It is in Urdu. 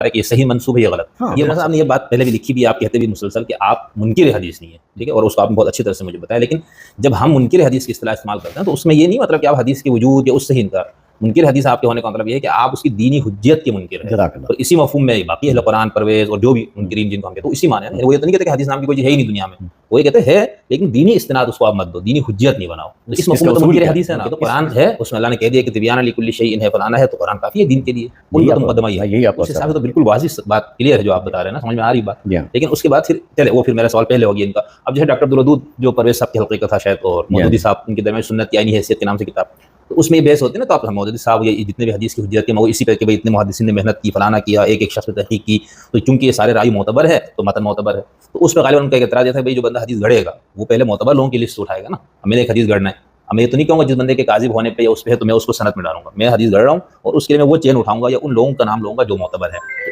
ہے کہ یہ صحیح منسوب ہے یہ غلط. یہ آپ نے یہ بات پہلے بھی لکھی بھی, آپ کہتے بھی مسلسل کہ آپ منکر حدیث نہیں ہے, ٹھیک ہے, اور اس کو آپ نے بہت اچھی طرح سے مجھے بتایا. لیکن جب ہم منکر حدیث کی اصطلاح استعمال کرتے ہیں تو اس میں یہ نہیں مطلب کہ آپ حدیث کے وجود یا اس سے ہی انکار. منکر حدیث آپ کے ہونے کا مطلب یہ ہے کہ آپ اس کی دینی حجیت کے منکر ہیں. تو اسی مفہوم میں باقی اہل قرآن پرویز اور جو بھی منکرین جن کو ہم کہتے ہیں اسی معنی ہے. وہ یہ تو نہیں کہتے کہ حدیث نام کی کوئی چیز ہے ہی نہیں دنیا میں, وہ یہ کہتے ہیں لیکن دینی استناد اس کو آپ مت دو, دینی حجیت نہیں بناؤ. اس مفہوم میں تو منکر حدیث ہے نا, تو قرآن ہے اس میں اللہ نے کہہ دیا کہ تبیان لکل شیء ہے, فلانا ہے, تو قرآن کافی ہے دین کے لیے. ان کا تو مقدمہ یہ ہے, اس حساب سے تو بالکل واضح بات کلیئر ہے جو آپ بتا رہے ہیں نا, سمجھ میں آ رہی بات. لیکن اس کے بعد پھر چلے وہ پھر میرا سوال پہلے ہو گیا ان کا. اب جو ہے ڈاکٹر عبدالودود جو پرویز صاحب کے حلقے کا تھا شاید, اور مودودی صاحب ان کے درمیان سنت کی عینی حیثیت کے نام سے کتاب, تو اس میں یہ بحث ہوتی ہے نا. تو آپ مودودی صاحب یہ جتنے بھی حدیث کی حجت کے وہ اسی پہ کہ بھائی اتنے محدثین نے محنت کی, فلانا کیا, ایک ایک شخص نے تحقیق کی, تو چونکہ یہ سارے رائے معتبر ہے تو متن معتبر ہے. تو اس پہ غالباً ان کا ایک اعتراض ہے بھائی جو بندہ حدیث گڑھے گا وہ پہلے معتبر لوگوں کی لسٹ اٹھائے گا نا. میں نے ایک حدیث گڑھنا ہے, اب میں یہ تو نہیں کہوں گا جس بندے کے کاذب ہونے پہ یا اس پہ ہے تو میں اس کو سند میں ڈالوں گا. میں حدیث گڑھ رہا ہوں اور اس کے لیے میں وہ چین اٹھاؤں گا یا ان لوگوں کا نام لوں گا جو معتبر ہے.